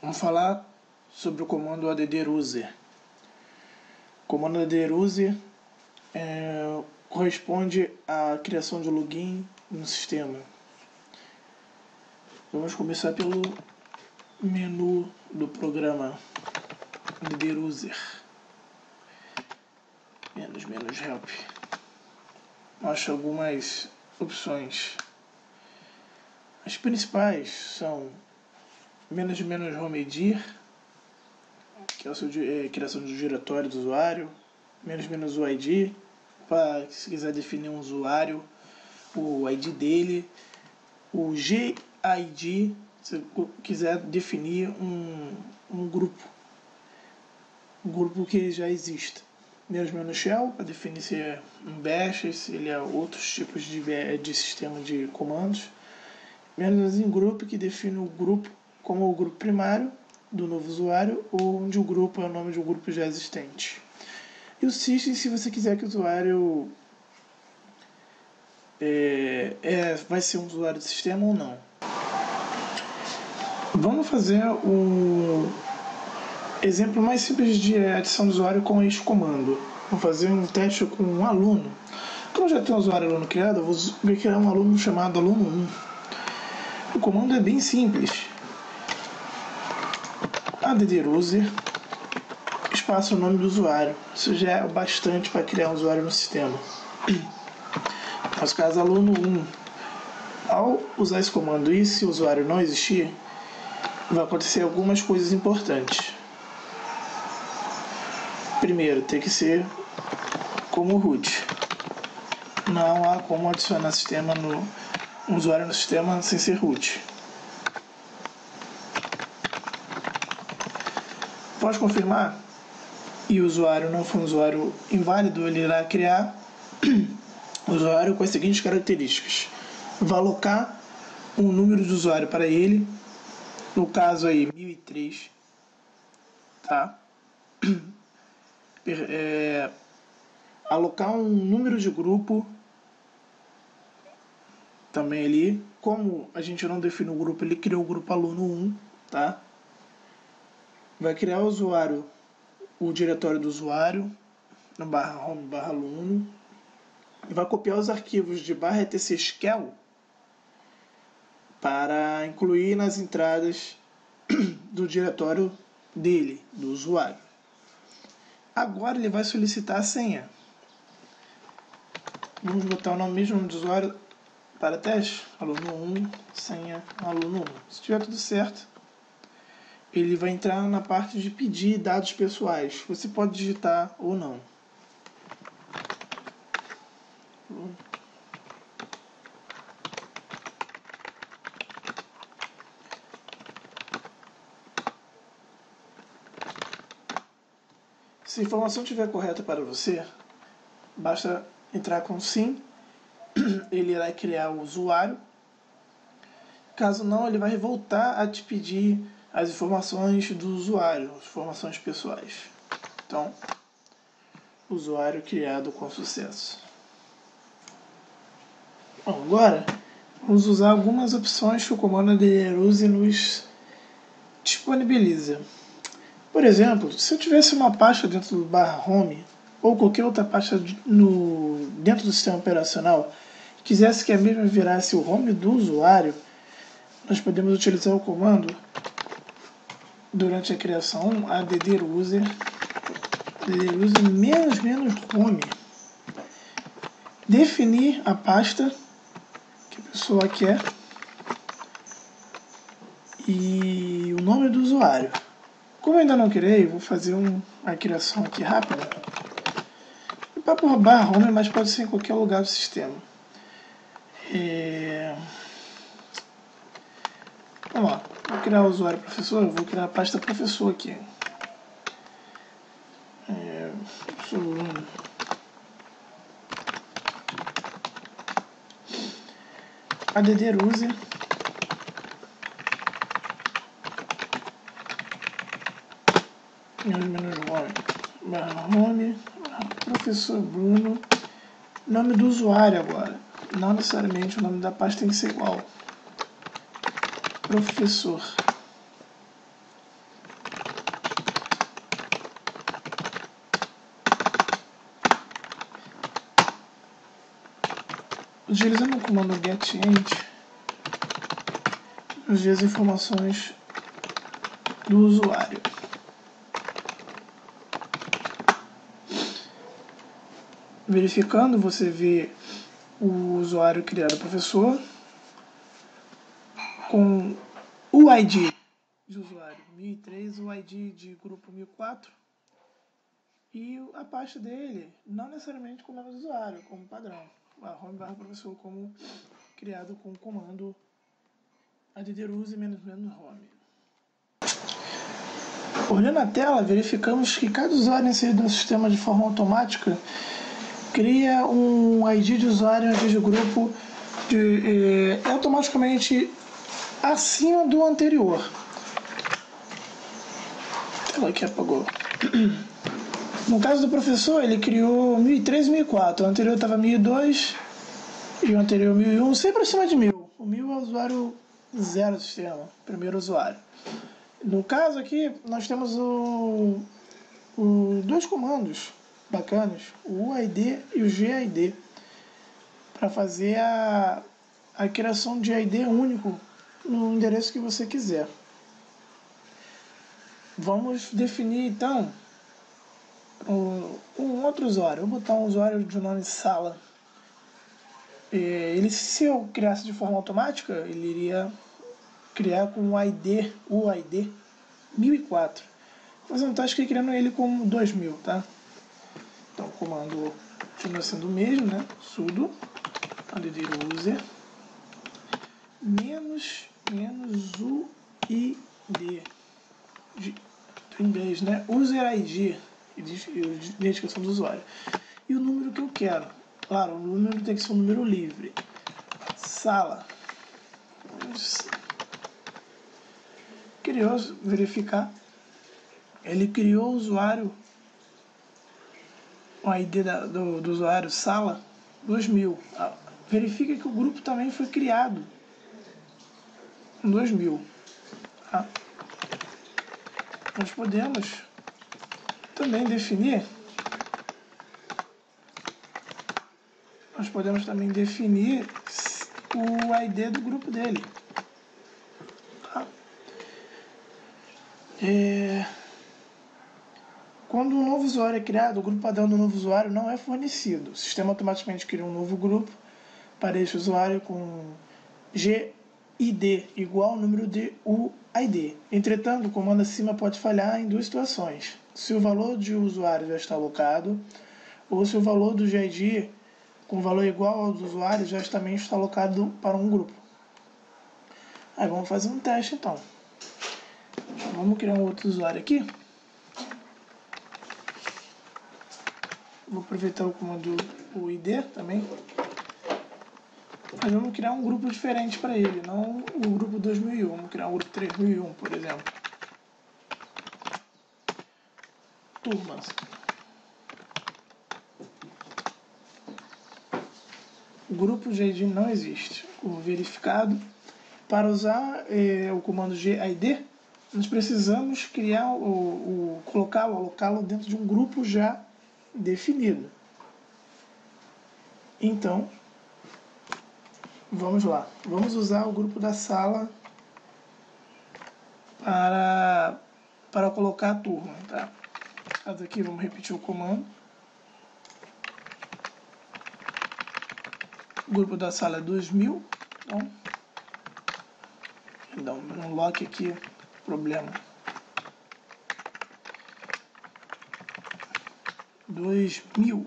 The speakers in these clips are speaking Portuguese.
Vamos falar sobre o comando add-user. O comando add-user corresponde à criação de login no sistema. Vamos começar pelo menu do programa add-user. Menos help. Mostra algumas opções. As principais são menos home ID, que é a criação do diretório do usuário, menos UID, para se quiser definir um usuário, o ID dele, o GID, se quiser definir um grupo que já exista. Menos shell, para definir se é um bash, se ele é outros tipos de sistema de comandos. Menos in group, que define o grupo como o grupo primário do novo usuário, ou onde o grupo é o nome de um grupo já existente. E o system, se você quiser que o usuário vai ser um usuário do sistema ou não. Vamos fazer um exemplo mais simples de adição de usuário com este comando. Vou fazer um teste com um aluno. Como já tem um usuário aluno criado, eu vou criar um aluno chamado aluno 1. O comando é bem simples. add-user, espaço o nome do usuário. Isso já é bastante para criar um usuário no sistema. No nosso caso, aluno 1. Ao usar esse comando e se o usuário não existir, vai acontecer algumas coisas importantes. Primeiro, tem que ser como root. Não há como adicionar um usuário no sistema sem ser root. Após confirmar e o usuário não for um usuário inválido, ele irá criar o usuário com as seguintes características. Vai alocar um número de usuário para ele, no caso aí 1003, tá? Alocar um número de grupo também ali. Como a gente não define o grupo, ele criou o grupo aluno 1, tá? Vai criar o diretório do usuário no /home/aluno e vai copiar os arquivos de /etc shell para incluir nas entradas do diretório dele, do usuário. Agora ele vai solicitar a senha. Vamos botar o nome mesmo do usuário para teste, aluno 1, senha aluno 1. Se tiver tudo certo, ele vai entrar na parte de pedir dados pessoais. Você pode digitar ou não. Se a informação estiver correta para você, basta entrar com sim. Ele irá criar o usuário. Caso não, ele vai voltar a te pedir as informações do usuário, as informações pessoais. Então, usuário criado com sucesso. Bom, agora vamos usar algumas opções que o comando add-user nos disponibiliza. Por exemplo, se eu tivesse uma pasta dentro do /home ou qualquer outra pasta dentro do sistema operacional e quisesse que a mesma virasse o home do usuário, nós podemos utilizar o comando durante a criação add-user -home, definir a pasta que a pessoa quer e o nome do usuário. Como eu ainda não criei, vou fazer uma criação aqui rápida. Para por /home, mas pode ser em qualquer lugar do sistema. Vamos lá. Vou criar o usuário professor, eu vou criar a pasta professor aqui. add-user /home professor Bruno. Nome do usuário agora. Não necessariamente o nome da pasta tem que ser igual. Professor. Utilizando o comando getInt, nos diz as informações do usuário. Verificando, você vê o usuário criado professor com o ID de usuário 1003, o ID de grupo 1004 e a pasta dele, não necessariamente com o nome do usuário, como padrão, /home/professor, como criado com o comando addruse -home. Olhando a tela, verificamos que cada usuário inserido no sistema de forma automática cria um ID de usuário de grupo automaticamente acima do anterior. A tela aqui apagou. No caso do professor, ele criou 1003 e 1004. O anterior estava 1002 e o anterior 1001, sempre acima de 1000. O 1000 é o usuário zero do sistema, primeiro usuário. No caso aqui, nós temos dois comandos bacanas, o UID e o GID, para fazer a criação de ID único no endereço que você quiser. Vamos definir então um outro usuário. Vou botar um usuário de nome Sala. Ele, se eu criasse de forma automática, ele iria criar com o UID 1004. Mas eu não estou criando ele com 2000, tá? Então o comando continua sendo o mesmo, né? Sudo addruse menos UID do inglês, né? User ID, identificação do usuário. E o número que eu quero. Claro, o número tem que ser um número livre. Sala. Criou, verificar. Ele criou o usuário, o ID do usuário Sala 2000. Verifica que o grupo também foi criado em 2000. Tá? Nós podemos também definir o ID do grupo dele. Tá? Quando um novo usuário é criado, o grupo padrão do novo usuário não é fornecido. O sistema automaticamente cria um novo grupo para este usuário com GID igual ao número de UID. Entretanto, o comando acima pode falhar em duas situações: se o valor de usuário já está alocado, ou se o valor do GID com valor igual ao do usuário já também está alocado para um grupo. Aí vamos fazer um teste então. Vamos criar um outro usuário aqui. Vou aproveitar o comando UID também. Mas vamos criar um grupo diferente para ele, não o grupo 2001. Vamos criar um grupo 3001, por exemplo. Turmas. O grupo GID não existe. O verificado. Para usar o comando GID, nós precisamos criar colocá-lo dentro de um grupo já definido. Então, vamos lá. Vamos usar o grupo da sala para colocar a turma. Tá? Aqui vamos repetir o comando. O grupo da sala é 2000. Então, dá um lock aqui, problema. 2000.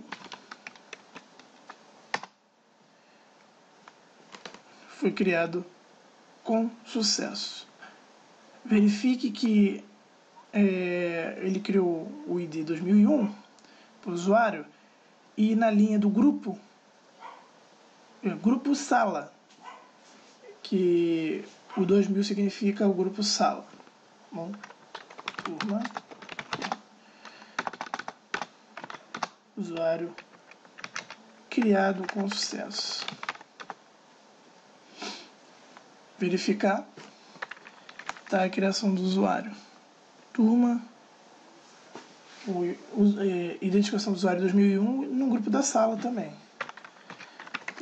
Foi criado com sucesso. Verifique que ele criou o ID 2001 para o usuário e na linha do grupo, grupo sala, que o 2000 significa o grupo sala. Bom, turma, usuário criado com sucesso. Verificar, tá, a criação do usuário. Turma, identificação do usuário 2001 no grupo da sala também.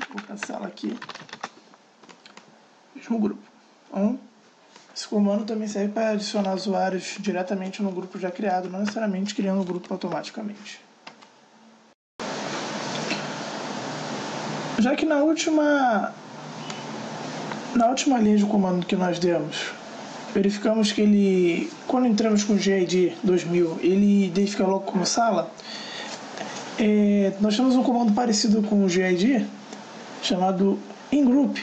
Vou cancelar aqui. Mesmo grupo. Então, esse comando também serve para adicionar usuários diretamente no grupo já criado, não necessariamente criando o grupo automaticamente. Já que na última linha de comando que nós demos, verificamos que ele, quando entramos com o GID 2000, ele identifica logo como sala. Nós temos um comando parecido com o GID, chamado ingroup,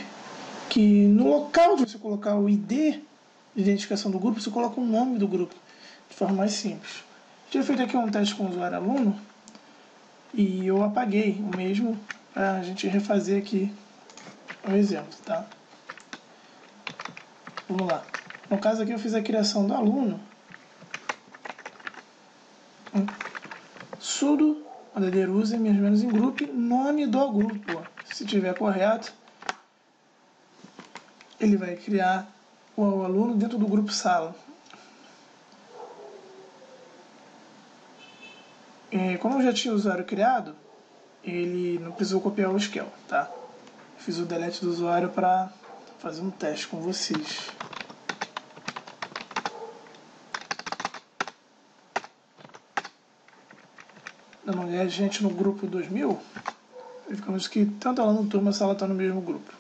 que no local de você colocar o ID de identificação do grupo, você coloca o nome do grupo, de forma mais simples. Tinha feito aqui um teste com o usuário aluno, e eu apaguei o mesmo, para a gente refazer aqui um exemplo, tá? Vamos lá. No caso aqui eu fiz a criação do aluno. Sudo user menos menos ingroup, nome do grupo. Se tiver correto, ele vai criar o aluno dentro do grupo sala. Como eu já tinha o usuário criado, ele não precisou copiar o SQL, tá? Fiz o delete do usuário para fazer um teste com vocês. Dando uma olhada, gente, no grupo 2000, verificamos que tanto aluno turma e sala estão no mesmo grupo.